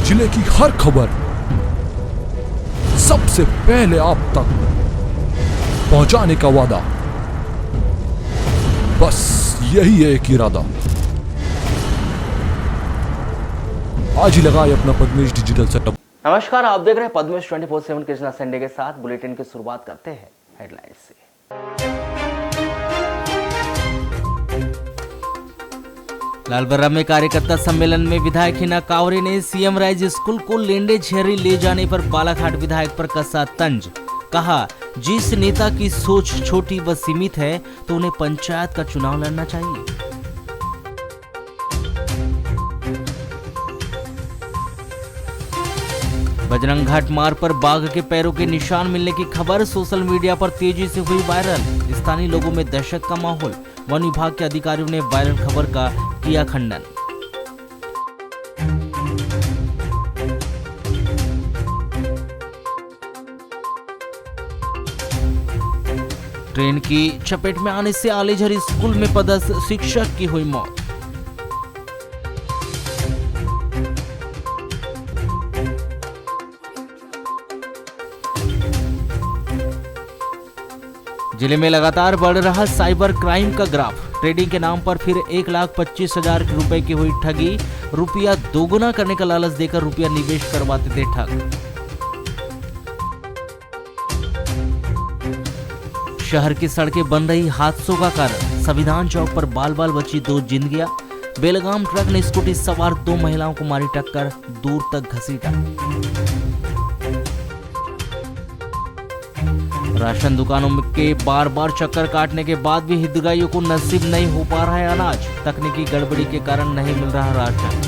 जिले की हर खबर सबसे पहले आप तक पहुंचाने का वादा, बस यही है एक इरादा। आज ही लगाए अपना पद्मेश डिजिटल सेटअप। नमस्कार, आप देख रहे हैं पद्मेश 24/7 कृष्णा संडे के साथ। बुलेटिन की शुरुआत करते हैं हेडलाइंस से। लालबर्रा में कार्यकर्ता सम्मेलन में विधायक हिना कांवरे ने सीएम राइज स्कूल को लेंडे झेरी ले जाने पर बालाघाट विधायक पर कसा तंज। कहा, जिस नेता की सोच छोटी व सीमित है तो उन्हें पंचायत का चुनाव लड़ना चाहिए। बजरंग घाट मार्ग पर बाघ के पैरों के निशान मिलने की खबर सोशल मीडिया पर तेजी से हुई वायरल। स्थानीय लोगों में दहशत का माहौल। वन विभाग के अधिकारियों ने वायरल खबर का किया खंडन। ट्रेन की चपेट में आने से आलेझर स्कूल में पदस्थ शिक्षक की हुई मौत। जिले में लगातार बढ़ रहा साइबर क्राइम का ग्राफ। ट्रेडिंग के नाम पर फिर 1,25,000 रुपए की हुई ठगी। रुपया दोगुना करने का लालच देकर रुपया निवेश करवाते थे ठग। शहर की सड़कें बन रही हादसों का कारण। संविधान चौक पर बाल बाल बची 2 जिंदगियां। बेलगाम ट्रक ने स्कूटी सवार 2 महिलाओं को मारी टक्कर, दूर तक घसीटा। राशन दुकानों के बार बार चक्कर काटने के बाद भी हितग्राहियों को नसीब नहीं हो पा रहा है अनाज। तकनीकी गड़बड़ी के कारण नहीं मिल रहा राशन।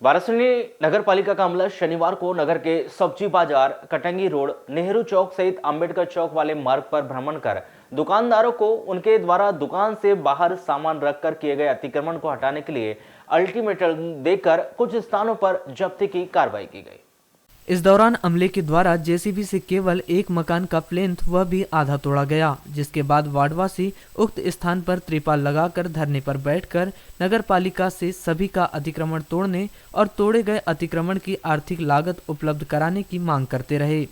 वाराणसी नगर पालिका का अमला शनिवार को नगर के सब्जी बाजार, कटंगी रोड, नेहरू चौक सहित अंबेडकर चौक वाले मार्ग पर भ्रमण कर दुकानदारों को उनके द्वारा दुकान से बाहर सामान रखकर किए गए अतिक्रमण को हटाने के लिए अल्टीमेटम देकर कुछ स्थानों पर जब्ती की कार्रवाई की गई। इस दौरान अमले के द्वारा जेसीबी से केवल एक मकान का प्लिंथ वह भी आधा तोड़ा गया, जिसके बाद वार्डवासी उक्त स्थान पर त्रिपाल लगाकर धरने पर बैठकर नगर पालिका से सभी का अतिक्रमण तोड़ने और तोड़े गए अतिक्रमण की आर्थिक लागत उपलब्ध कराने की मांग करते रहे।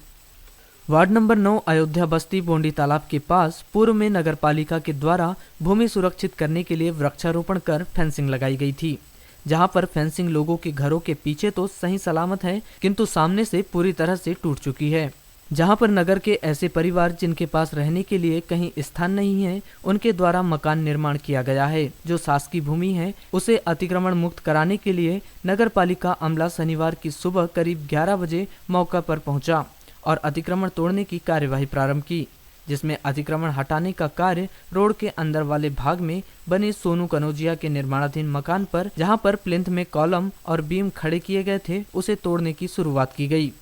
वार्ड नंबर 9 अयोध्या बस्ती बोंडी तालाब के पास पूर्व में नगर पालिका के द्वारा भूमि सुरक्षित करने के लिए वृक्षारोपण कर फेंसिंग लगाई गई थी, जहां पर फेंसिंग लोगों के घरों के पीछे तो सही सलामत है, किंतु सामने से पूरी तरह से टूट चुकी है। जहां पर नगर के ऐसे परिवार जिनके पास रहने के लिए कहीं स्थान नहीं है, उनके द्वारा मकान निर्माण किया गया है। जो शासकीय भूमि है उसे अतिक्रमण मुक्त कराने के लिए नगर पालिका अमला शनिवार की सुबह करीब 11 बजे मौका पर पहुंचा और अतिक्रमण तोड़ने की कार्यवाही प्रारंभ की, जिसमें अतिक्रमण हटाने का कार्य रोड के अंदर वाले भाग में बने सोनू कनौजिया के निर्माणाधीन मकान पर, जहां पर प्लिंथ में कॉलम और बीम खड़े किए गए थे, उसे तोड़ने की शुरुआत की गई,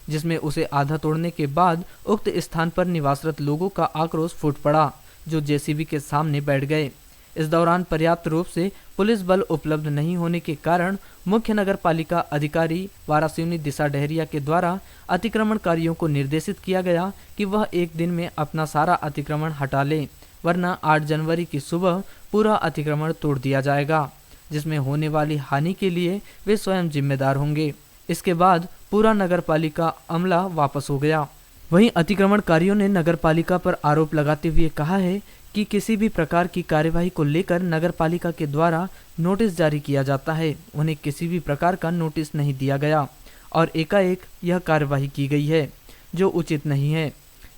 जिसमें उसे आधा तोड़ने के बाद उक्त स्थान पर निवासरत लोगों का आक्रोश फूट पड़ा, जो जेसीबी के सामने बैठ गए। इस दौरान पर्याप्त रूप से पुलिस बल उपलब्ध नहीं होने के कारण मुख्य नगर पालिका अधिकारी वारासिनी दिशा डहरिया के द्वारा अतिक्रमणकारियों को निर्देशित किया गया कि वह एक दिन में अपना सारा अतिक्रमण हटा लें, वरना 8 जनवरी की सुबह पूरा अतिक्रमण तोड़ दिया जाएगा, जिसमें होने वाली हानि के लिए वे स्वयं जिम्मेदार होंगे। इसके बाद पूरा नगर पालिका अमला वापस हो गया। वहीं अतिक्रमणकारियों ने नगर पालिका पर आरोप लगाते हुए कहा है कि किसी भी प्रकार की कार्यवाही को लेकर नगर पालिका के द्वारा नोटिस जारी किया जाता है, उन्हें किसी भी प्रकार का नोटिस नहीं दिया गया और एकाएक यह कार्यवाही की गई है, जो उचित नहीं है।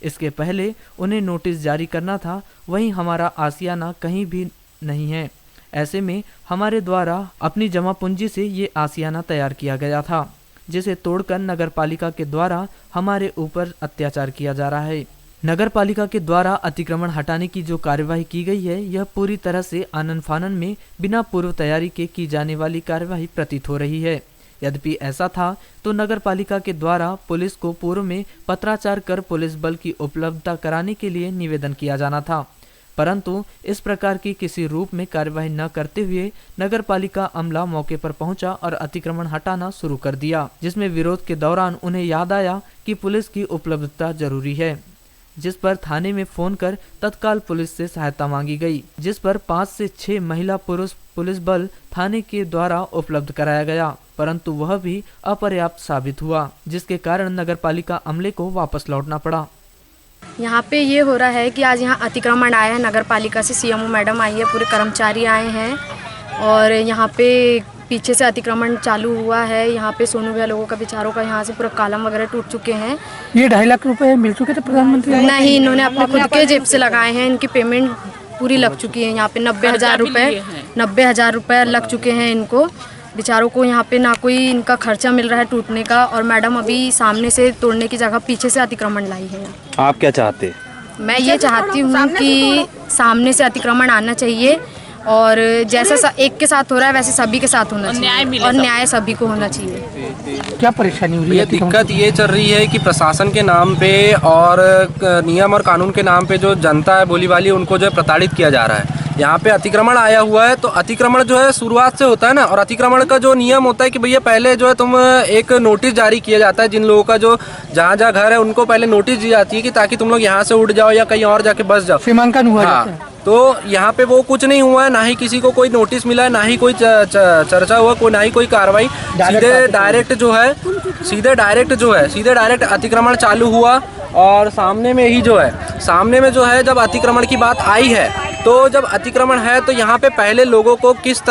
इसके पहले उन्हें नोटिस जारी करना था, वहीं हमारा आशियाना कहीं भी नहीं है। ऐसे में हमारे द्वारा अपनी जमा पूंजी से ये आशियाना तैयार किया गया था, जिसे तोड़कर नगर पालिका के द्वारा हमारे ऊपर अत्याचार किया जा रहा है। नगर पालिका के द्वारा अतिक्रमण हटाने की जो कार्यवाही की गई है, यह पूरी तरह से आनन फानन में बिना पूर्व तैयारी के की जाने वाली कार्यवाही प्रतीत हो रही है। यद्यपि ऐसा था तो नगर पालिका के द्वारा पुलिस को पूर्व में पत्राचार कर पुलिस बल की उपलब्धता कराने के लिए निवेदन किया जाना था, परंतु इस प्रकार की किसी रूप में कार्यवाही न करते हुए नगर पालिका अमला मौके पर पहुंचा और अतिक्रमण हटाना शुरू कर दिया, जिसमें विरोध के दौरान उन्हें याद आया कि पुलिस की उपलब्धता जरूरी है। जिस पर थाने में फोन कर तत्काल पुलिस से सहायता मांगी गई, जिस पर 5 से 6 महिला पुरुष पुलिस बल थाने के द्वारा उपलब्ध कराया गया, परंतु वह भी अपर्याप्त साबित हुआ, जिसके कारण नगरपालिका अमले को वापस लौटना पड़ा। यहाँ पे ये हो रहा है कि आज यहाँ अतिक्रमण आया है, नगर पालिका से सीएमओ मैडम आई है, पूरे कर्मचारी आए हैं और यहाँ पे पीछे से अतिक्रमण चालू हुआ है। यहाँ पे सोनू भैया लोगों का बेचारों का यहाँ से पूरा कॉलम वगैरह टूट चुके हैं। ये 2.5 लाख रुपए मिल चुके थे प्रधानमंत्री? नहीं, इन्होंने अपने खुद के जेब से लगाए हैं। इनकी पेमेंट पूरी लग चुकी है। यहाँ पे 90,000 रुपये लग चुके हैं इनको बेचारों को। यहाँ पे ना कोई इनका खर्चा मिल रहा है टूटने का, और मैडम अभी सामने से तोड़ने की जगह पीछे से अतिक्रमण लाई है। आप क्या चाहते हैं? मैं ये चाहती हूँ कि सामने से अतिक्रमण आना चाहिए और जैसा एक के साथ हो रहा है वैसे सभी के साथ होना चाहिए और न्याय सभी को होना चाहिए। क्या परेशानी हो रही है? दिक्कत ये चल रही है कि प्रशासन के नाम पे और नियम और कानून के नाम पे जो जनता है बोली वाली, उनको जो है प्रताड़ित किया जा रहा है। यहाँ पे अतिक्रमण आया हुआ है तो अतिक्रमण जो है शुरुआत से होता है ना, और अतिक्रमण का जो नियम होता है कि भैया पहले जो है तुम एक नोटिस जारी किया जाता है, जिन लोगों का जो जहाँ जहाँ घर है उनको पहले नोटिस दी जाती है कि ताकि तुम लोग यहाँ से उठ जाओ या कहीं और जाके बस जाओ, सीमांकन हुआ जाता है। तो यहाँ पे वो कुछ नहीं हुआ है, ना ही किसी को कोई नोटिस मिला है, ना ही कोई चर्चा हुआ, ना ही कोई कार्रवाई। सीधे डायरेक्ट अतिक्रमण चालू हुआ और सामने में जो है जब अतिक्रमण की बात आई है, तो जब अतिक्रमण है तो यहाँ पे पहले लोगों को किस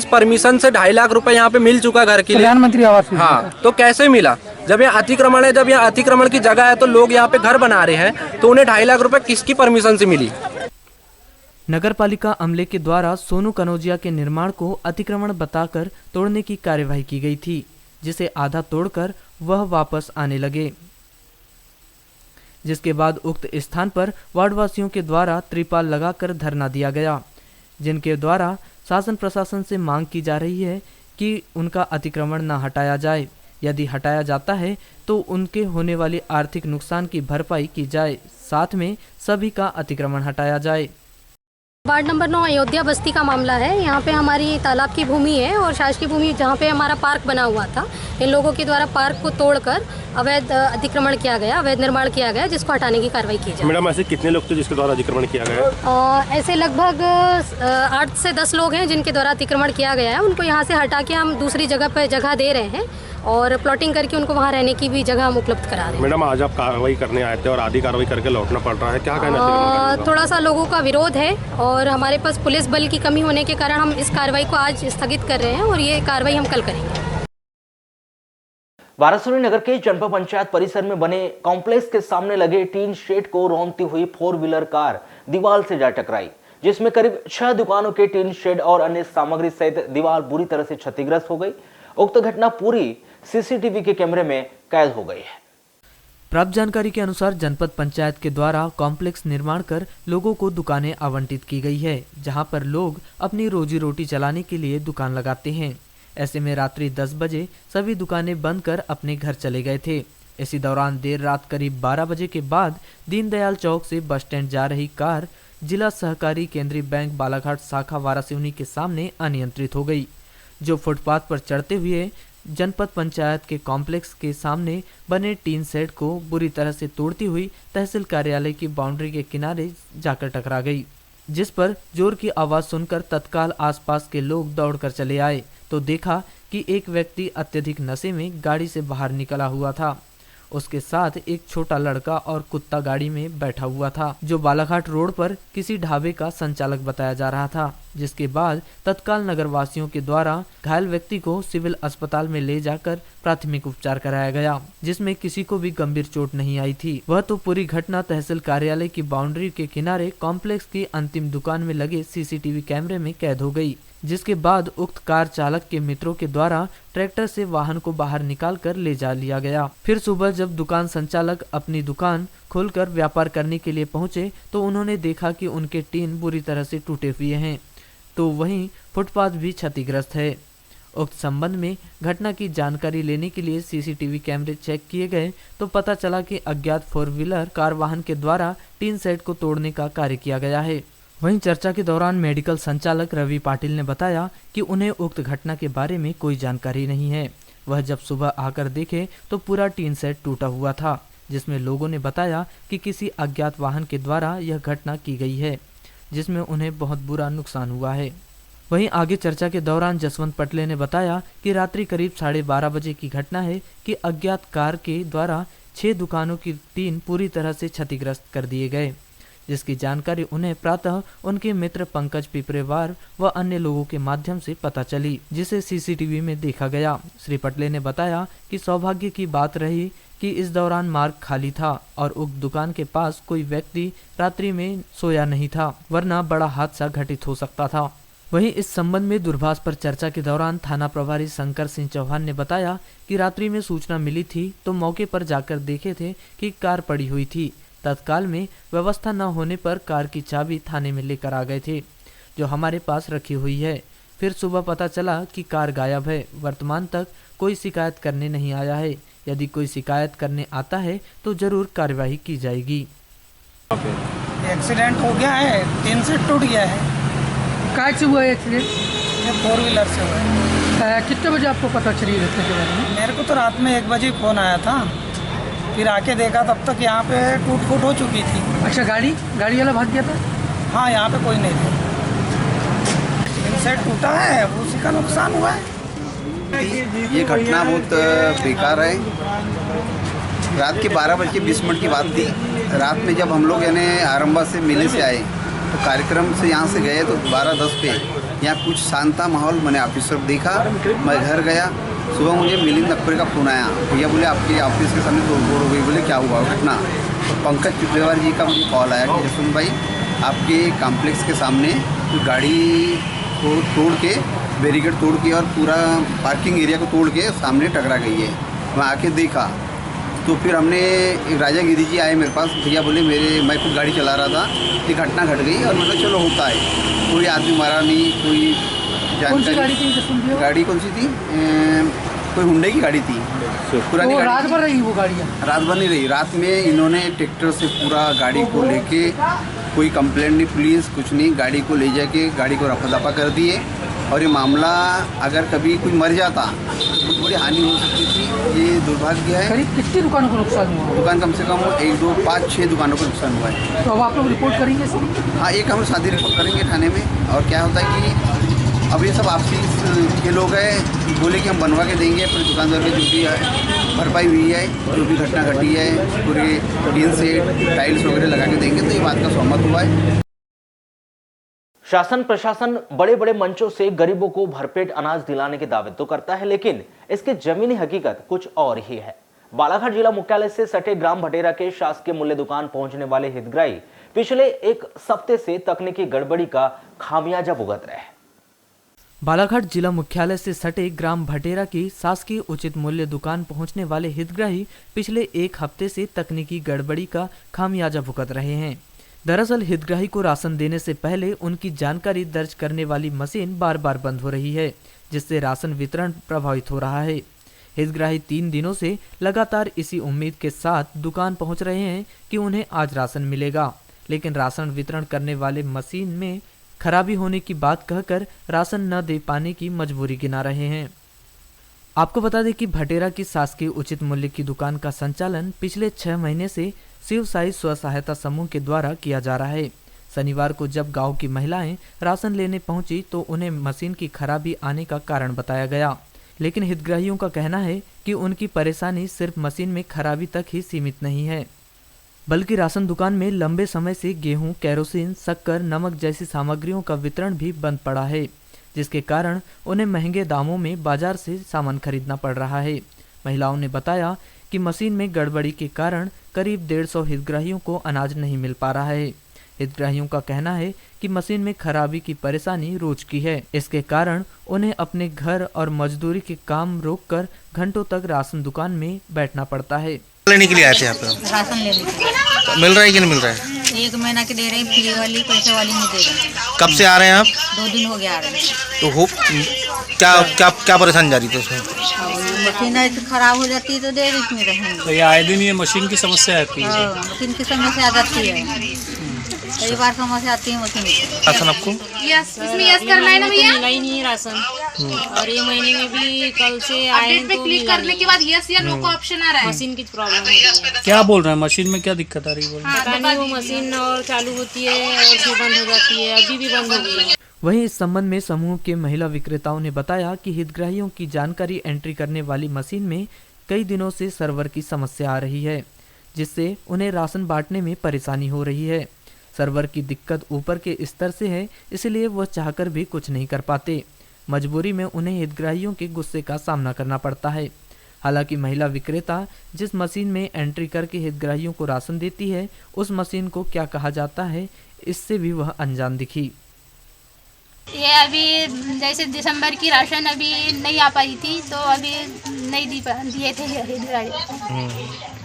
परमिशन से 2.5 लाख रुपए यहाँ पे मिल चुका घर के लिए, प्रधानमंत्री आवास। हाँ, तो कैसे मिला? जब यहाँ अतिक्रमण है, जब यहाँ अतिक्रमण की जगह है तो लोग यहाँ पे घर बना रहे हैं, तो उन्हें 2.5 लाख रुपए किसकी परमिशन से मिली? नगरपालिका अमले के द्वारा सोनू कनौजिया के निर्माण को अतिक्रमण बताकर तोड़ने की कार्यवाही की गई थी, जिसे आधा तोड़कर वह वापस आने लगे, जिसके बाद उक्त स्थान पर वार्डवासियों के द्वारा त्रिपाल लगाकर धरना दिया गया, जिनके द्वारा शासन प्रशासन से मांग की जा रही है कि उनका अतिक्रमण न हटाया जाए। यदि हटाया जाता है तो उनके होने वाली आर्थिक नुकसान की भरपाई की जाए, साथ में सभी का अतिक्रमण हटाया जाए। वार्ड नंबर 9 अयोध्या बस्ती का मामला है। यहाँ पे हमारी तालाब की भूमि है और शासकीय भूमि जहाँ पे हमारा पार्क बना हुआ था, इन लोगों के द्वारा पार्क को तोड़कर अवैध अतिक्रमण किया गया, अवैध निर्माण किया गया, जिसको हटाने की कार्रवाई की जाए। मैडम, ऐसे कितने लोग थे जिसके द्वारा अतिक्रमण किया गया? ऐसे लगभग 8 से 10 लोग हैं जिनके द्वारा अतिक्रमण किया गया है। उनको यहाँ से हटा के हम दूसरी जगह पर जगह दे रहे हैं और प्लॉटिंग करके उनको वहाँ रहने की भी जगह हम उपलब्ध करा रहे हैं। मैडम, आज आप कार्रवाई करने आए थे और आधी कार्रवाई करके लौटना पड़ रहा है, क्या कहना? थोड़ा सा लोगों का विरोध है और हमारे पास पुलिस बल की कमी होने के कारण हम इस कार्रवाई को आज स्थगित कर रहे हैं और ये कार्रवाई हम कल करेंगे। वाराणसी नगर के जनपद पंचायत परिसर में बने कॉम्प्लेक्स के सामने लगे टीन शेड को रौंदती हुई 4 व्हीलर कार दीवार से जा टकराई, जिसमें करीब 6 दुकानों के टीन शेड और अन्य सामग्री सहित दीवार बुरी तरह से क्षतिग्रस्त हो गई। उक्त घटना पूरी सीसीटीवी के कैमरे में कैद हो गई है। प्राप्त जानकारी के अनुसार जनपद पंचायत के द्वारा कॉम्प्लेक्स निर्माण कर लोगों को दुकानें आवंटित की गई है, जहां पर लोग अपनी रोजी रोटी चलाने के लिए दुकान लगाते हैं। ऐसे में रात्रि 10 बजे सभी दुकानें बंद कर अपने घर चले गए थे। इसी दौरान देर रात करीब 12 बजे के बाद दीनदयाल चौक से बस स्टैंड जा रही कार जिला सहकारी केंद्रीय बैंक बालाघाट शाखा वारासिवनी के सामने अनियंत्रित हो गई, जो फुटपाथ पर चढ़ते हुए जनपद पंचायत के कॉम्प्लेक्स के सामने बने टीन सेट को बुरी तरह से तोड़ती हुई तहसील कार्यालय की बाउंड्री के किनारे जाकर टकरा गई, जिस पर जोर की आवाज सुनकर तत्काल आसपास के लोग दौड़कर चले आए तो देखा कि एक व्यक्ति अत्यधिक नशे में गाड़ी से बाहर निकला हुआ था। उसके साथ एक छोटा लड़का और कुत्ता गाड़ी में बैठा हुआ था, जो बालाघाट रोड पर किसी ढाबे का संचालक बताया जा रहा था। जिसके बाद तत्काल नगरवासियों के द्वारा घायल व्यक्ति को सिविल अस्पताल में ले जाकर प्राथमिक उपचार कराया गया, जिसमें किसी को भी गंभीर चोट नहीं आई थी। वह तो पूरी घटना तहसील कार्यालय की बाउंड्री के किनारे कॉम्प्लेक्स की अंतिम दुकान में लगे सीसीटीवी कैमरे में कैद हो गई, जिसके बाद उक्त कार चालक के मित्रों के द्वारा ट्रैक्टर से वाहन को बाहर निकालकर ले जा लिया गया। फिर सुबह जब दुकान संचालक अपनी दुकान खोलकर व्यापार करने के लिए पहुंचे तो उन्होंने देखा कि उनके टीन बुरी तरह से टूटे हुए हैं, तो वहीं फुटपाथ भी क्षतिग्रस्त है। उक्त संबंध में घटना की जानकारी लेने के लिए सीसीटीवी कैमरे चेक किए गए तो पता चला कि अज्ञात 4 व्हीलर कार वाहन के द्वारा टीन सेट को तोड़ने का कार्य किया गया है। वहीं चर्चा के दौरान मेडिकल संचालक रवि पाटिल ने बताया कि उन्हें उक्त घटना के बारे में कोई जानकारी नहीं है। वह जब सुबह आकर देखे तो पूरा टीन सेट टूटा हुआ था, जिसमें लोगों ने बताया कि किसी अज्ञात वाहन के द्वारा यह घटना की गई है, जिसमें उन्हें बहुत बुरा नुकसान हुआ है। वहीं आगे चर्चा के दौरान जसवंत पटले ने बताया कि रात्रि करीब 12:30 बजे की घटना है कि अज्ञात कार के द्वारा 6 दुकानों की टीन पूरी तरह से क्षतिग्रस्त कर दिए गए, जिसकी जानकारी उन्हें प्रातः उनके मित्र पंकज पिपरेवार व अन्य लोगों के माध्यम से पता चली, जिसे सीसीटीवी में देखा गया। श्री पटले ने बताया कि सौभाग्य की बात रही कि इस दौरान मार्ग खाली था और उक्त दुकान के पास कोई व्यक्ति रात्रि में सोया नहीं था, वरना बड़ा हादसा घटित हो सकता था। वहीं इस संबंध में दूरभाष पर चर्चा के दौरान थाना प्रभारी शंकर सिंह चौहान ने बताया कि रात्रि में सूचना मिली थी तो मौके पर जाकर देखे थे कि कार पड़ी हुई थी। तत्काल में व्यवस्था न होने पर कार की चाबी थाने में लेकर आ गए थे, जो हमारे पास रखी हुई है। फिर सुबह पता चला कि कार गायब है। वर्तमान तक कोई शिकायत करने नहीं आया है। यदि कोई शिकायत करने आता है तो जरूर कार्यवाही की जाएगी। एक्सीडेंट हो गया है, 3 से टूट गया है। काय से हुआ है एक्सीडेंट? ये 4 व्हीलर से हुआ है। कितने बजे आपको पता चली घटना के बारे में? मेरे को तो रात में 1 बजे फ़ोन आया था, फिर आके देखा तब तक यहाँ पे टूट फूट हो चुकी थी। अच्छा, गाड़ी वाला भाग गया था? हाँ, यहाँ पे कोई नहीं था। इनसेट टूटा है, उसी का नुकसान हुआ है। ये घटना बहुत बेकार है। रात के 12:20 की बात थी। रात में जब हम लोग यानी आरंभा से मेले से आए तो कार्यक्रम से यहाँ से गए तो 12:10 पे यहाँ कुछ शांता माहौल मैंने ऑफिसर देखा। मैं घर गया, सुबह मुझे मिलिंद नकपुरे का फ़ोन आया, भैया बोले आपके ऑफिस के सामने तोड़फोड़ हो गई। बोले क्या हुआ घटना? तो पंकज पिपरेवार जी का मुझे कॉल आया कि जसवंत भाई आपके कॉम्प्लेक्स के सामने गाड़ी को तोड़ के बैरिकेड तोड़ के और पूरा पार्किंग एरिया को तोड़ के सामने टकरा गई है। मैं आके देखा तो फिर हमने एक राजा गिरी जी आए मेरे पास, भैया बोले मैं खुद गाड़ी चला रहा था, ये घटना घट गई। और मतलब चलो होता है, कोई आदमी मारा नहीं, कोई जानकारी। गाड़ी कौन सी थी? कोई हुंडई की गाड़ी थी, पुरानी गाड़ी। रात भर रही वो गाड़ियाँ? रात भर नहीं रही। रात में इन्होंने ट्रैक्टर से पूरा गाड़ी को लेके, कोई कंप्लेंट नहीं, पुलिस कुछ नहीं, गाड़ी को ले जाके गाड़ी को रफा दफा कर दिए। और ये मामला अगर कभी कोई मर जाता तो थोड़ी हानि हो सकती थी। ये दुर्भाग्य है। करीब कितनी दुकानों को नुकसान हुआ? दुकान कम से कम 1, 2, 5, 6 दुकानों को नुकसान हुआ है। तो अब आप लोग रिपोर्ट करेंगे सर? हाँ, एक हम शादी रिपोर्ट करेंगे थाने में। और क्या होता है कि अब ये सब ऑफिस के लोग हैं, बोले कि हम बनवा के देंगे अपने दुकानदार की जो भी भरपाई हुई है, जो भी घटना घटी है, पूरे टीन से टाइल्स वगैरह लगा के देंगे। तो ये बात का सहमत हुआ है। शासन प्रशासन बड़े बड़े मंचों से गरीबों को भरपेट अनाज दिलाने के दावे तो करता है, लेकिन इसकी जमीनी हकीकत कुछ और ही है। बालाघाट जिला मुख्यालय से सटे ग्राम भटेरा के शासकीय मूल्य दुकान पहुंचने वाले हितग्राही पिछले 1 सप्ताह से तकनीकी गड़बड़ी का खामियाजा भुगत रहे हैं। बालाघाट जिला मुख्यालय से सटे ग्राम भटेरा की शासकीय उचित मूल्य दुकान पहुंचने वाले हितग्राही पिछले 1 हफ्ते से तकनीकी गड़बड़ी का खामियाजा भुगत रहे हैं। दरअसल हितग्राही को राशन देने से पहले उनकी जानकारी दर्ज करने वाली मशीन बार बार बंद हो रही है, जिससे राशन वितरण प्रभावित हो रहा है। हितग्राही 3 दिनों से लगातार इसी उम्मीद के साथ दुकान पहुंच रहे हैं कि उन्हें आज राशन मिलेगा, लेकिन राशन वितरण करने वाले मशीन में खराबी होने की बात कहकर राशन न दे पाने की मजबूरी गिना रहे हैं। आपको बता दें कि भटेरा की शासकीय उचित मूल्य की दुकान का संचालन पिछले 6 महीने से शिव साई स्व सहायता समूह के द्वारा किया जा रहा है। शनिवार को जब गांव की महिलाएं राशन लेने पहुंची तो उन्हें मशीन की खराबी आने का कारण बताया गया, लेकिन हितग्राहियों का कहना है कि उनकी परेशानी सिर्फ मशीन में खराबी तक ही सीमित नहीं है, बल्कि राशन दुकान में लंबे समय से गेहूं, केरोसिन, शक्कर, नमक जैसी सामग्रियों का वितरण भी बंद पड़ा है, जिसके कारण उन्हें महंगे दामों में बाजार से सामान खरीदना पड़ रहा है। महिलाओं ने बताया कि मशीन में गड़बड़ी के कारण करीब 150 हितग्राहियों को अनाज नहीं मिल पा रहा है। हितग्राहियों का कहना है कि मशीन में खराबी की परेशानी रोज की है। इसके कारण उन्हें अपने घर और मजदूरी के काम रोककर घंटों तक राशन दुकान में बैठना पड़ता है। लेने के लिए आए थे यहाँ पे? राशन लेने के लिए। मिल रहा है कि नहीं मिल रहा है? 1 महीना के दे रहे हैं, फ्री वाली पैसे वाली नहीं दे रहे। कब से आ रहे हैं आप? 2 दिन हो गया आ रहे हैं। तो हो क्या परेशानी जा रही थी उसमें? मशीन खराब हो जाती है तो देर इसमें रहेंगे। तो ये आए दिन ये मशीन की समस्या आती है? मशीन की समस्या आ जाती है। कई बार समस्या आती है मशीन की। राशन आपको यस, इसमें यस करना है ना भैया। मिला ही नहीं राशन और ये महीने में भी कल से आए अपडेट पे क्लिक करने के बाद यस या नो का ऑप्शन आ रहा है। मशीन की प्रॉब्लम हो रही है। क्या बोल रहे हैं, मशीन में क्या दिक्कत आ रही है? पता नहीं, वो मशीन और चालू होती है और फिर बंद हो जाती है। अभी भी बंद हो गई है। वहीं इस संबंध में समूह के महिला विक्रेताओं ने बताया कि हितग्राहियों की जानकारी एंट्री करने वाली मशीन में कई दिनों से सर्वर की समस्या आ रही है, जिससे उन्हें राशन बांटने में परेशानी हो रही है। सर्वर की दिक्कत ऊपर के स्तर से है, इसलिए वह चाहकर भी कुछ नहीं कर पाते। मजबूरी में उन्हें हितग्राहियों के गुस्से का सामना करना पड़ता है। हालांकि महिला विक्रेता जिस मशीन में एंट्री करके हितग्राहियों को राशन देती है, उस मशीन को क्या कहा जाता है, इससे भी वह अनजान दिखी। ये अभी जैसे दिसंबर की राशन अभी नहीं आ पाई थी, तो अभी नहीं दिए थे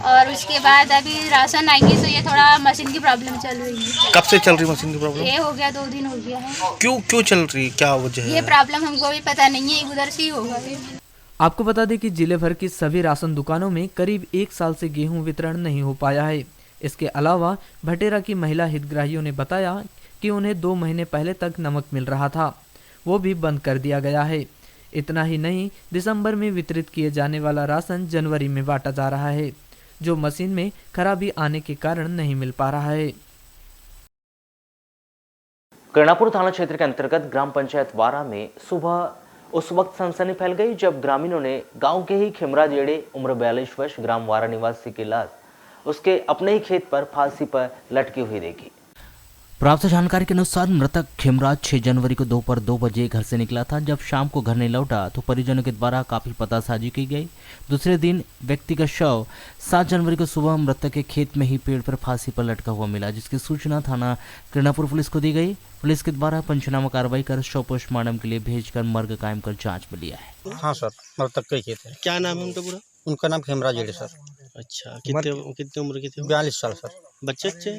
और उसके बाद अभी राशन आएंगे, तो ये थोड़ा मशीन की प्रॉब्लम चल रही है। कब से चल रही मशीन की प्रॉब्लम? ये हो गया 2 दिन हो गया है। क्यों चल रही, क्या वजह है? ये प्रॉब्लम हमको भी पता नहीं है, उधर से ही होगा। आपको बता दें कि जिले भर की सभी राशन दुकानों में करीब 1 साल से गेहूं वितरण नहीं हो पाया है। इसके अलावा भटेरा की महिला हितग्राहियों ने बताया कि उन्हें 2 महीने पहले तक नमक मिल रहा था, वो भी बंद कर दिया गया है। इतना ही नहीं, दिसंबर में वितरित किए जाने वाला राशन जनवरी में बांटा जा रहा है, जो मशीन में खराबी आने के कारण नहीं मिल पा रहा है। कर्णापुर थाना क्षेत्र के अंतर्गत ग्राम पंचायत वारा में सुबह उस वक्त सनसनी फैल गई जब ग्रामीणों ने गांव के ही खिमरा जेड़े उम्र 42 वर्ष ग्राम वारा निवासी की लाश उसके अपने ही खेत पर फांसी पर लटकी हुई देखी। प्राप्त जानकारी के अनुसार मृतक खिमराज 6 जनवरी को दोपहर 2 बजे घर से निकला था। जब शाम को घर नहीं लौटा तो परिजनों के द्वारा काफी पतासाजी की गई। दूसरे दिन व्यक्ति का शव 7 जनवरी को सुबह मृतक के खेत में ही पेड़ पर फांसी पर लटका हुआ मिला, जिसकी सूचना थाना कर्णापुर पुलिस को दी गई। पुलिस के द्वारा पंचनामा कार्रवाई कर शव पोस्टमार्टम के लिए भेजकर मर्ग कायम कर जाँच में लिया है। हाँ सर, मृतक का खेत है। क्या नाम है उनका पूरा? उनका नाम खिमराज जेड़े सर। अच्छा, कितने उम्र के थे? 42 साल सर। बच्चे?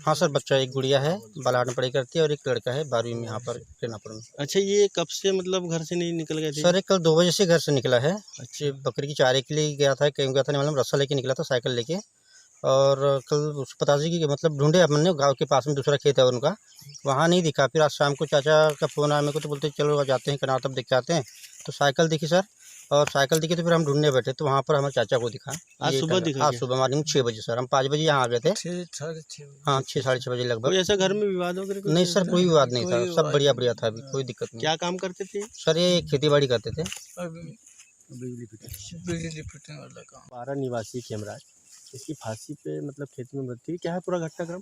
हाँ सर, बच्चा एक गुड़िया है, बालाहाट में पढ़ाई करती है, और एक लड़का है 12वीं में यहाँ पर कर्णापुर में। अच्छा, ये कब से मतलब घर से नहीं निकल गए थे? सर, कल 2 बजे से घर से निकला है। अच्छे बकरी की चारे के लिए गया था, कहीं गया था, मतलब रस्सा लेके निकला था साइकिल लेके। और कल उसको पता चली कि मतलब ढूंढे अपने गाँव के पास में दूसरा खेत है उनका, वहाँ नहीं दिखा। फिर आज शाम को चाचा का फोन आया मेरे को, तो बोलते चलो जाते हैं कर्नाटक, तब देख के आते हैं। तो साइकिल दिखी सर, और साइकिल दिखी तो फिर हम ढूंढने बैठे, तो वहाँ पर हमारे चाचा को दिखा। आज सुबह दिखा? आज सुबह मॉर्निंग 6 बजे सर, हम 5 बजे यहाँ आ गए थे। हाँ, 6 साढ़े 6 बजे लगभग। कोई ऐसा घर में विवाद वगैरह? नहीं सर, कोई विवाद नहीं था, सब बढ़िया बढ़िया था, अभी कोई दिक्कत नहीं। क्या काम करते थे सर? ये खेती बाड़ी करते थे, बिजली फिटिंग वाला काम। 12 निवासी खिमराज, इसकी फांसी पे मतलब खेत में मृत्यु। क्या है पूरा घटनाक्रम?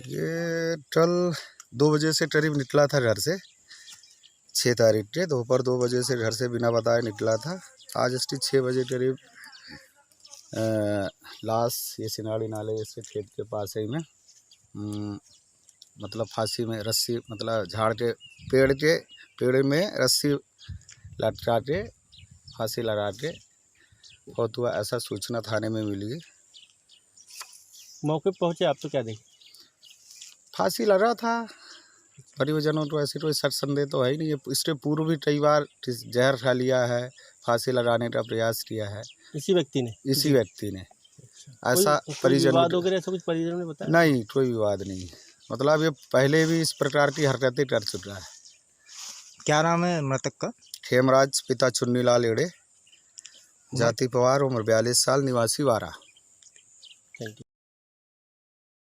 ये कल 2 बजे से करीब निकला था घर से, 6 तारीख के दोपहर 2 बजे से घर से बिना बताए निकला था। आज इसकी 6 बजे करीब लाश ये सिनाड़ी नाले इसके खेत के पास ही में मतलब फांसी में रस्सी, मतलब झाड़ के पेड़ में रस्सी लटका के फांसी लगा के बहुत हुआ, ऐसा सूचना थाने में मिली। मौके पर पहुंचे आप तो क्या देखे? फांसी लगा था। परिवारजनों को ऐसे कोई शक संदेह तो है ही नहीं। इसके पूर्व भी कई बार जहर खा लिया है, फांसी लगाने का प्रयास किया है इसी व्यक्ति ने। ऐसा परिजनों ऐसा कुछ परिजनों ने बताया? नहीं, कोई विवाद नहीं। मतलब ये पहले भी इस प्रकार की हरकतें कर चुका है। क्या नाम है मृतक का? खेमराज, पिता चुन्नीलाल एड़े, जाति पवार, उम्र 42 साल, निवासी वारा।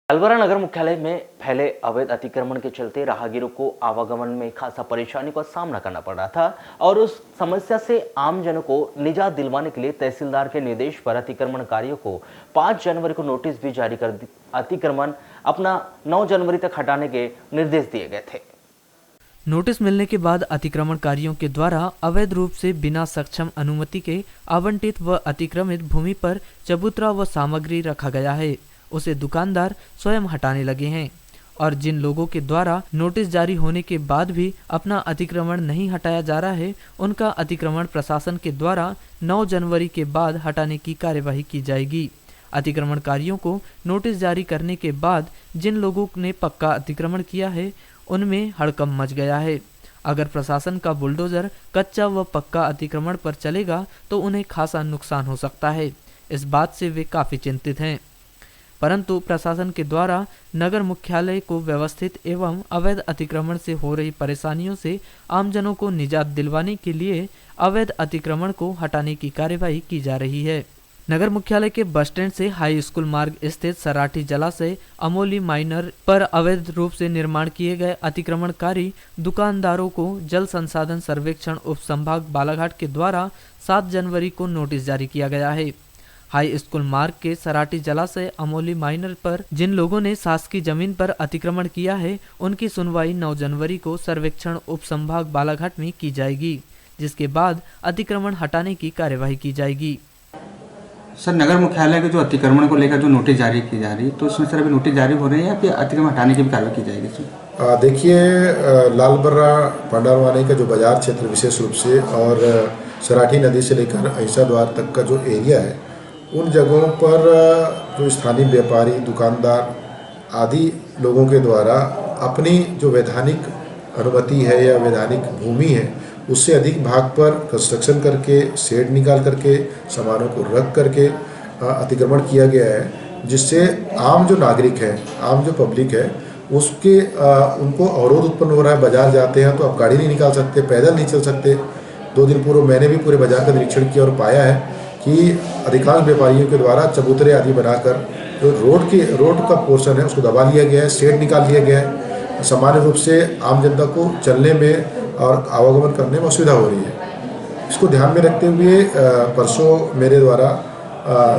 अलवरा नगर मुख्यालय में फैले अवैध अतिक्रमण के चलते राहगीरों को आवागमन में खासा परेशानी का सामना करना पड़ रहा था और उस समस्या से आमजनों को निजात दिलवाने के लिए तहसीलदार के निर्देश पर अतिक्रमणकारियों को 5 जनवरी को नोटिस भी जारी कर अतिक्रमण अपना 9 जनवरी तक हटाने के निर्देश दिए गए थे। नोटिस मिलने के बाद अतिक्रमणकारियों के द्वारा अवैध रूप से बिना सक्षम अनुमति के आवंटित व अतिक्रमित भूमि पर चबूतरा व सामग्री रखा गया है, उसे दुकानदार स्वयं हटाने लगे हैं और जिन लोगों के द्वारा नोटिस जारी होने के बाद भी अपना अतिक्रमण नहीं हटाया जा रहा है, उनका अतिक्रमण प्रशासन के द्वारा 9 जनवरी के बाद हटाने की कार्यवाही की जाएगी। अतिक्रमणकारियों को नोटिस जारी करने के बाद जिन लोगों ने पक्का अतिक्रमण किया है उनमें हड़कंप मच गया है। अगर प्रशासन का बुलडोजर कच्चा व पक्का अतिक्रमण पर चलेगा तो उन्हें खासा नुकसान हो सकता है। इस बात से वे काफ़ी चिंतित हैं। परंतु प्रशासन के द्वारा नगर मुख्यालय को व्यवस्थित एवं अवैध अतिक्रमण से हो रही परेशानियों से आमजनों को निजात दिलवाने के लिए अवैध अतिक्रमण को हटाने की कार्यवाही की जा रही है। नगर मुख्यालय के बस स्टैंड से हाई स्कूल मार्ग स्थित सराठी जलाशय अमोली माइनर पर अवैध रूप से निर्माण किए गए अतिक्रमणकारी दुकानदारों को जल संसाधन सर्वेक्षण उप संभाग बालाघाट के द्वारा 7 जनवरी को नोटिस जारी किया गया है। हाई स्कूल मार्ग के सराठी जलाशय अमोली माइनर पर जिन लोगों ने शासकीय जमीन पर अतिक्रमण किया है, उनकी सुनवाई 9 जनवरी को सर्वेक्षण उप संभाग बालाघाट में की जाएगी, जिसके बाद अतिक्रमण हटाने की कार्यवाही की जाएगी। सर, नगर मुख्यालय के जो अतिक्रमण को लेकर जो नोटिस जारी की जा रही है, तो इसमें सर अभी नोटिस जारी हो रही है या फिर अतिक्रमण हटाने की भी कार्रवाई की जाएगी सर? देखिए, लालबर्रा पांडारवानी का जो बाजार क्षेत्र विशेष रूप से और सराठी नदी से लेकर ऐसा द्वार तक का जो एरिया है, उन जगहों पर जो स्थानीय व्यापारी, दुकानदार आदि लोगों के द्वारा अपनी जो वैधानिक अनुमति है या वैधानिक भूमि है, उससे अधिक भाग पर कंस्ट्रक्शन करके, शेड निकाल करके, सामानों को रख करके अतिक्रमण किया गया है, जिससे आम जो नागरिक है, आम जो पब्लिक है, उसके उनको अवरोध उत्पन्न हो रहा है। बाजार जाते हैं तो आप गाड़ी नहीं निकाल सकते, पैदल नहीं चल सकते। 2 दिन पूर्व मैंने भी पूरे बाजार का निरीक्षण किया और पाया है कि अधिकांश व्यापारियों के द्वारा चबूतरे आदि बनाकर जो रोड का पोर्शन है उसको दबा लिया गया है, शेड निकाल लिया गया है। सामान्य रूप से आम जनता को चलने में और आवागमन करने में असुविधा हो रही है। इसको ध्यान में रखते हुए परसों मेरे द्वारा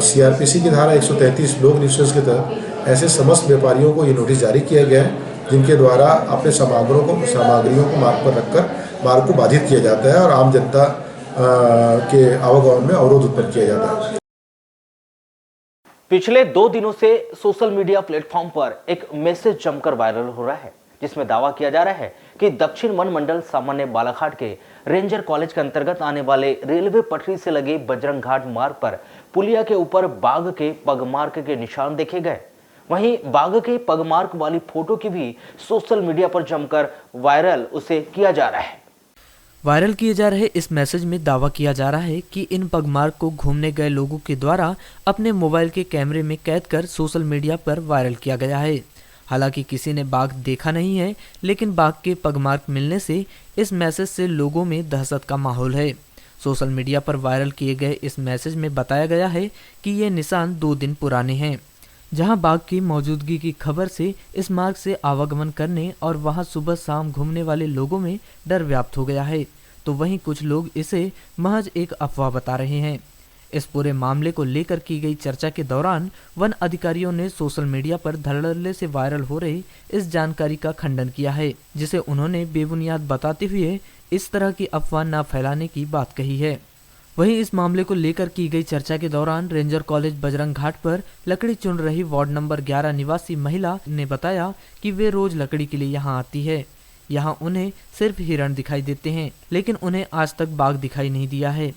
CRPC की धारा 133 लोक निषेध के तहत ऐसे समस्त व्यापारियों को ये नोटिस जारी किया गया है, जिनके द्वारा अपने सामग्रियों को मार्ग पर रखकर मार्ग को बाधित किया जाता है और आम जनता के आवागमन में अवरोध उत्पन्न किया जाता है। पिछले 2 दिनों से सोशल मीडिया प्लेटफॉर्म पर एक मैसेज जमकर वायरल हो रहा है, जिसमें दावा किया जा रहा है कि दक्षिण वन मंडल सामान्य बालाघाट के रेंजर कॉलेज के अंतर्गत आने वाले रेलवे पटरी से लगे बजरंग घाट मार्ग पर पुलिया के ऊपर बाघ के पगमार्क के निशान देखे गए। वहीं बाघ के पगमार्क वाली फोटो की भी सोशल मीडिया पर जमकर वायरल उसे किया जा रहा है। वायरल किए जा रहे इस मैसेज में दावा किया जा रहा है कि इन पगमार्क को घूमने गए लोगों के द्वारा अपने मोबाइल के कैमरे में कैद कर सोशल मीडिया पर वायरल किया गया है। हालांकि किसी ने बाघ देखा नहीं है, लेकिन बाघ के पगमार्क मिलने से इस मैसेज से लोगों में दहशत का माहौल है। सोशल मीडिया पर वायरल किए गए इस मैसेज में बताया गया है कि ये निशान 2 दिन पुराने हैं, जहां बाघ की मौजूदगी की खबर से इस मार्ग से आवागमन करने और वहां सुबह शाम घूमने वाले लोगों में डर व्याप्त हो गया है, तो वहीं कुछ लोग इसे महज एक अफवाह बता रहे हैं। इस पूरे मामले को लेकर की गई चर्चा के दौरान वन अधिकारियों ने सोशल मीडिया पर धड़ल्ले से वायरल हो रही इस जानकारी का खंडन किया है, जिसे उन्होंने बेबुनियाद बताते हुए इस तरह की अफवाह न फैलाने की बात कही है। वहीं इस मामले को लेकर की गई चर्चा के दौरान रेंजर कॉलेज बजरंग घाट पर लकड़ी चुन रही वार्ड नंबर 11 निवासी महिला ने बताया कि वे रोज लकड़ी के लिए यहाँ आती है। यहाँ उन्हें सिर्फ हिरण दिखाई देते हैं, लेकिन उन्हें आज तक बाघ दिखाई नहीं दिया है।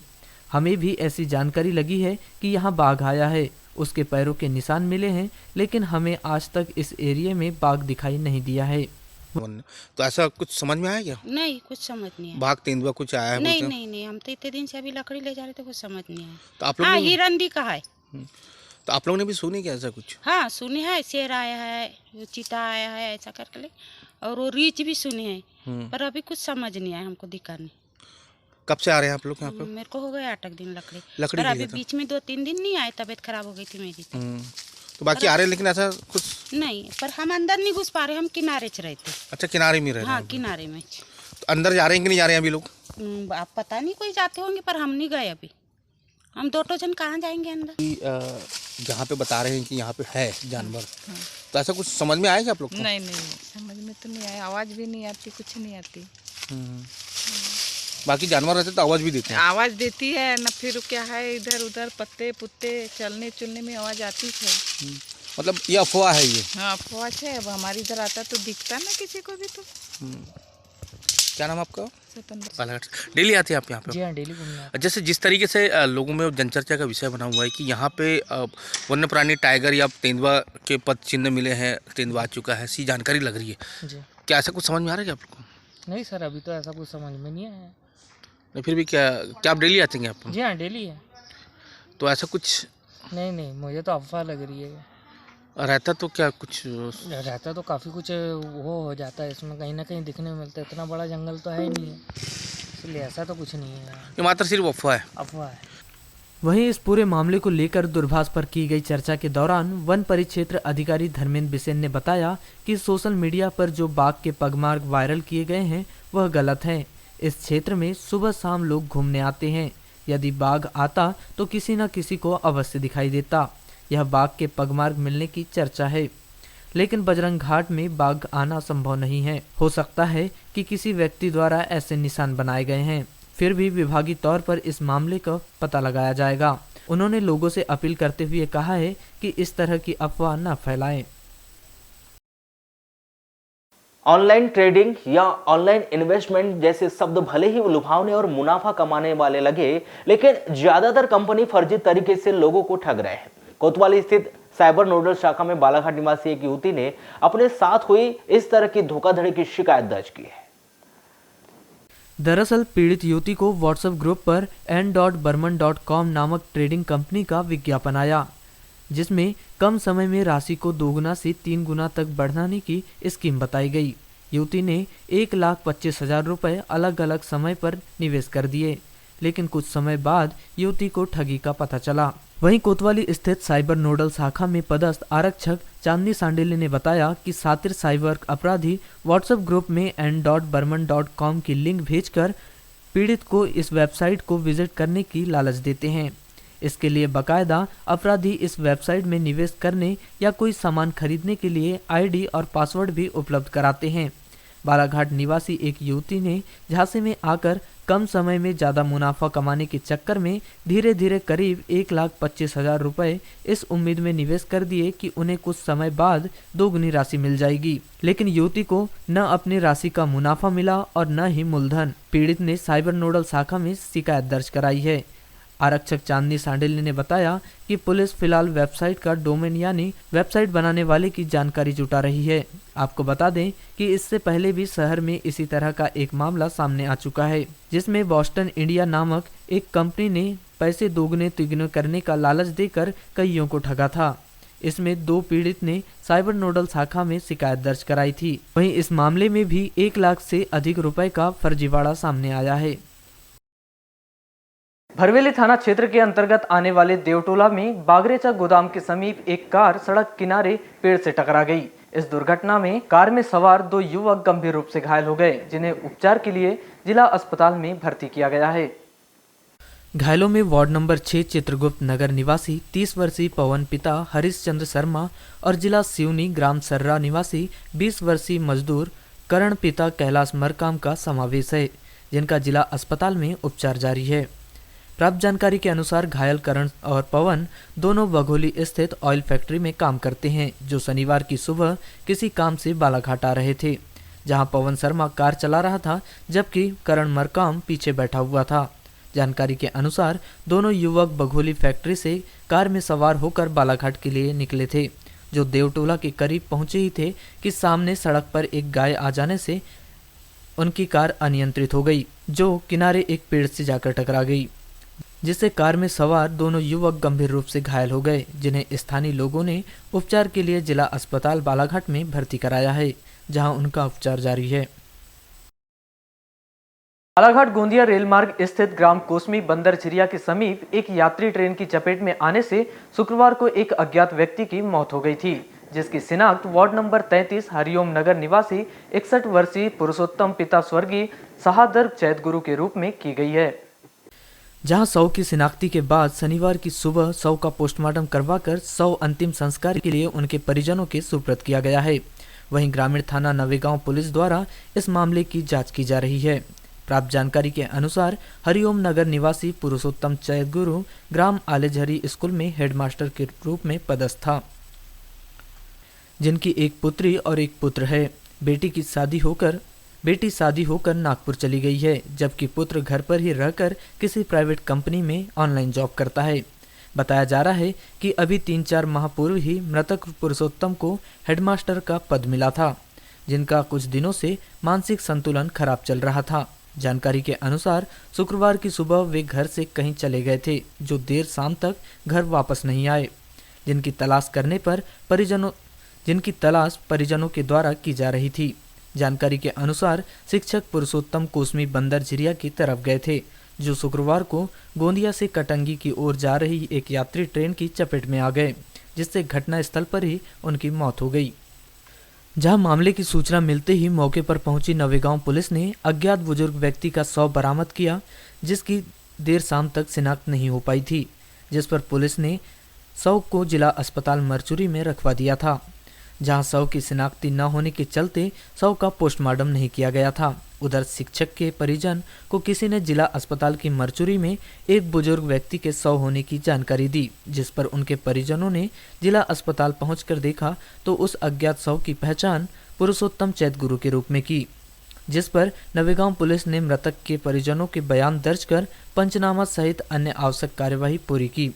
हमें भी ऐसी जानकारी लगी है कि यहाँ बाघ आया है, उसके पैरों के निशान मिले हैं, लेकिन हमें आज तक इस एरिया में बाघ दिखाई नहीं दिया है। तो ऐसा कुछ समझ में आया क्या? नहीं, कुछ समझ नहीं आया। बाघ तेंदुआ कुछ आया है? नहीं, हम तो इतने दिन से अभी लकड़ी ले जा रहे थे, कुछ समझ नहीं आया। तो आप लोग हिरण दिखा है। तो आप लोगों ने भी सुनी क्या ऐसा कुछ? हाँ, सुने है, शेर आया है, चीता आया है, ऐसा करके, और वो रीछ भी सुने हैं, पर अभी कुछ समझ नहीं आया हमको, दिखा नहीं। कब से आ रहे हैं आप लोग यहाँ पे? मेरे को हो गए 8 दिन लकड़ी, पर अभी बीच में 2-3 दिन नहीं आए, तबीयत खराब हो गई थी मेरी। तो बाकी आ रहे हैं, लेकिन ऐसा कुछ नहीं, पर हम अंदर नहीं घुस पा रहे, हम किनारे च रहते। अच्छा, किनारे में रह रहे हैं? हाँ, किनारे में। तो अंदर जा रहे हैं कि नहीं जा रहे हैं अभी लोग? आप पता नहीं, कोई जाते होंगे, पर हम नहीं गए अभी। हम 2 जन कहाँ जाएंगे अंदर? जहाँ पे बता रहे हैं कि यहाँ पे है जानवर, तो ऐसा कुछ समझ में आएगा आप लोग को? नहीं, समझ में तो नहीं आया, आवाज़ भी नहीं आती, कुछ नहीं आती। बाकी जानवर रहते तो आवाज़ भी देते हैं? आवाज़ देती है ना, फिर क्या है, इधर उधर पत्ते पुत्ते चलने चुलने में आवाज़ आती है। मतलब ये अफवाह है ये? हाँ, अफवाह है। अब हमारी इधर आता तो दिखता ना किसी को भी। तो क्या नाम आपका? स्वतंत्र। बालाघाट डेली आते हैं आप यहाँ पे? जी हाँ, डेली घूमने। जैसे जिस तरीके से लोगों में जनचर्चा का विषय बना हुआ है कि यहाँ पे वन्य प्राणी टाइगर या तेंदुआ के पद चिन्ह मिले हैं, तेंदुआ आ चुका है, ऐसी जानकारी लग रही है जी। क्या ऐसा कुछ समझ में आ रहा है क्या आप लोग को? नहीं सर, अभी तो ऐसा कुछ समझ में नहीं आया। नहीं, फिर भी क्या आप डेली आते हैं आप? जी हाँ, डेली है। तो ऐसा कुछ नहीं, मुझे तो अफवाह लग रही है। रहता तो क्या कुछ रहता तो काफ़ी कुछ वो हो जाता है इसमें, कहीं ना कहीं दिखने में मिलता है। इतना बड़ा जंगल तो है ही नहीं है, इसलिए ऐसा तो कुछ नहीं है। ये मात्र सिर्फ अफवाह है। अफवाह है। वहीं इस पूरे मामले को लेकर दूरभाष पर की गई चर्चा के दौरान वन परिक्षेत्र अधिकारी धर्मेंद्र बिसेन ने बताया कि सोशल मीडिया पर जो बाघ के पगमार्ग वायरल किए गए हैं वह गलत है। इस क्षेत्र में सुबह शाम लोग घूमने आते हैं। यदि बाघ आता तो किसी न किसी को अवश्य दिखाई देता। यह बाघ के पगमार्ग मिलने की चर्चा है, लेकिन बजरंग घाट में बाघ आना संभव नहीं है। हो सकता है कि किसी व्यक्ति द्वारा ऐसे निशान बनाए गए हैं। फिर भी विभागीय तौर पर इस मामले का पता लगाया जाएगा। उन्होंने लोगों से अपील करते हुए कहा है कि इस तरह की अफवाह न फैलाएं। ऑनलाइन ट्रेडिंग या ऑनलाइन इन्वेस्टमेंट जैसे शब्द भले ही लुभावने और मुनाफा कमाने वाले लगे, लेकिन ज्यादातर कंपनी फर्जी तरीके से लोगों को ठग रहे हैं। कोतवाली स्थित साइबर नोडल शाखा में बालाघाट निवासी एक युवती ने अपने साथ हुई इस तरह की धोखाधड़ी की शिकायत दर्ज की है। दरअसल पीड़ित युवती को व्हाट्सएप ग्रुप पर n.burman.com नामक ट्रेडिंग कंपनी का विज्ञापन आया, जिसमें कम समय में राशि को 2 गुना से 3 गुना तक बढ़ाने की स्कीम बताई गई। युवती ने 1,25,000 रुपए अलग अलग समय पर निवेश कर दिए, लेकिन कुछ समय बाद युवती को ठगी का पता चला। वहीं कोतवाली स्थित साइबर नोडल शाखा में पदस्थ आरक्षक चांदनी सांडेले ने बताया कि सातिर साइबर अपराधी व्हाट्सएप ग्रुप में n.burman.com की लिंक भेजकर पीड़ित को इस वेबसाइट को विजिट करने की लालच देते हैं। इसके लिए बकायदा अपराधी इस वेबसाइट में निवेश करने या कोई सामान खरीदने के लिए आईडी और पासवर्ड भी उपलब्ध कराते हैं। बालाघाट निवासी एक युवती ने झांसे में आकर कम समय में ज़्यादा मुनाफा कमाने के चक्कर में धीरे धीरे करीब 1,25,000 रुपए इस उम्मीद में निवेश कर दिए कि उन्हें कुछ समय बाद 2 गुनी राशि मिल जाएगी, लेकिन युवती को न अपनी राशि का मुनाफा मिला और न ही मूलधन। पीड़ित ने साइबर नोडल शाखा में शिकायत दर्ज कराई है। आरक्षक चांदनी सांडेले ने बताया कि पुलिस फिलहाल वेबसाइट का डोमेन यानी वेबसाइट बनाने वाले की जानकारी जुटा रही है। आपको बता दें कि इससे पहले भी शहर में इसी तरह का एक मामला सामने आ चुका है, जिसमें बॉस्टन इंडिया नामक एक कंपनी ने पैसे दोगुने तिगुने करने का लालच देकर कईयों को ठगा था। इसमें 2 पीड़ित ने साइबर नोडल शाखा में शिकायत दर्ज कराई थी। वहीं इस मामले में भी 1 लाख से अधिक रुपए का फर्जीवाड़ा सामने आया है। भरवेली थाना क्षेत्र के अंतर्गत आने वाले देवटोला में बागरेचा गोदाम के समीप एक कार सड़क किनारे पेड़ से टकरा गई। इस दुर्घटना में कार में सवार 2 युवक गंभीर रूप से घायल हो गए, जिन्हें उपचार के लिए जिला अस्पताल में भर्ती किया गया है। घायलों में वार्ड नंबर 6 चित्रगुप्त नगर निवासी 30 वर्षीय पवन पिता हरीश चंद्र शर्मा और जिला सिवनी ग्राम सर्रा निवासी 20 वर्षीय मजदूर करण पिता कैलाश मरकाम का समावेश है, जिनका जिला अस्पताल में उपचार जारी है। प्राप्त जानकारी के अनुसार घायल करण और पवन दोनों बघोली स्थित ऑयल फैक्ट्री में काम करते हैं, जो शनिवार की सुबह किसी काम से बालाघाट आ रहे थे, जहां पवन शर्मा कार चला रहा था जबकि करण मरकाम पीछे बैठा हुआ था। जानकारी के अनुसार दोनों युवक बघोली फैक्ट्री से कार में सवार होकर बालाघाट के लिए निकले थे, जो देवटोला के करीब पहुंचे ही थे कि सामने सड़क पर एक गाय आ जाने से उनकी कार अनियंत्रित हो गई, जो किनारे एक पेड़ से जाकर टकरा गई, जिससे कार में सवार दोनों युवक गंभीर रूप से घायल हो गए, जिन्हें स्थानीय लोगों ने उपचार के लिए जिला अस्पताल बालाघाट में भर्ती कराया है, जहां उनका उपचार जारी है। बालाघाट गोंदिया रेल मार्ग स्थित ग्राम कोसमी बंदरझिरिया के समीप एक यात्री ट्रेन की चपेट में आने से शुक्रवार को एक अज्ञात व्यक्ति की मौत हो गई थी, जिसकी शिनाख्त वार्ड नंबर 33 हरिओम नगर निवासी 61 वर्षीय पुरुषोत्तम पिता स्वर्गीय सहादर चैतगुरु के रूप में की गई है। जहां शव की शिनाख्ती के बाद शनिवार की सुबह शव का पोस्टमार्टम करवाकर शव अंतिम संस्कार के लिए उनके परिजनों के सुपुर्द किया गया है। वहीं ग्रामीण थाना नवेगांव पुलिस द्वारा इस मामले की जांच की जा रही है। प्राप्त जानकारी के अनुसार हरिओम नगर निवासी पुरुषोत्तम चैतगुरु ग्राम आलेझरी स्कूल में हेडमास्टर के रूप में पदस्थ था, जिनकी एक पुत्री और एक पुत्र है। बेटी शादी होकर नागपुर चली गई है, जबकि पुत्र घर पर ही रहकर किसी प्राइवेट कंपनी में ऑनलाइन जॉब करता है। बताया जा रहा है कि अभी 3-4 माह पूर्व ही मृतक पुरुषोत्तम को हेडमास्टर का पद मिला था, जिनका कुछ दिनों से मानसिक संतुलन खराब चल रहा था। जानकारी के अनुसार शुक्रवार की सुबह वे घर से कहीं चले गए थे, जो देर शाम तक घर वापस नहीं आए। जिनकी तलाश परिजनों के द्वारा की जा रही थी। जानकारी के अनुसार शिक्षक पुरुषोत्तम कोसमी बंदर झिरिया की तरफ गए थे, जो शुक्रवार को गोंदिया से कटंगी की ओर जा रही एक यात्री ट्रेन की चपेट में आ गए, जिससे घटनास्थल पर ही उनकी मौत हो गई। जहां मामले की सूचना मिलते ही मौके पर पहुंची नवेगांव पुलिस ने अज्ञात बुजुर्ग व्यक्ति का शव बरामद किया, जिसकी देर शाम तक शिनाख्त नहीं हो पाई थी, जिस पर पुलिस ने शव को जिला अस्पताल मरचुरी में रखवा दिया था, जहां शव की शिनाख्ती न होने के चलते शव का पोस्टमार्टम नहीं किया गया था। उधर शिक्षक के परिजन को किसी ने जिला अस्पताल की मरचुरी में एक बुजुर्ग व्यक्ति के शव होने की जानकारी दी, जिस पर उनके परिजनों ने जिला अस्पताल पहुंचकर देखा तो उस अज्ञात शव की पहचान पुरुषोत्तम चैतगुरु के रूप में की, जिस पर नवेगांव पुलिस ने मृतक के परिजनों के बयान दर्ज कर पंचनामा सहित अन्य आवश्यक कार्यवाही पूरी की,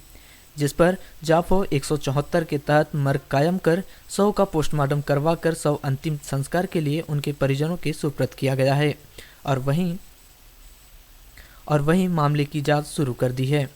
जिस पर जाफो 174 के तहत मर्ग कायम कर शव का पोस्टमार्टम करवा कर शव अंतिम संस्कार के लिए उनके परिजनों के सुपुर्द किया गया है और वहीं मामले की जांच शुरू कर दी है।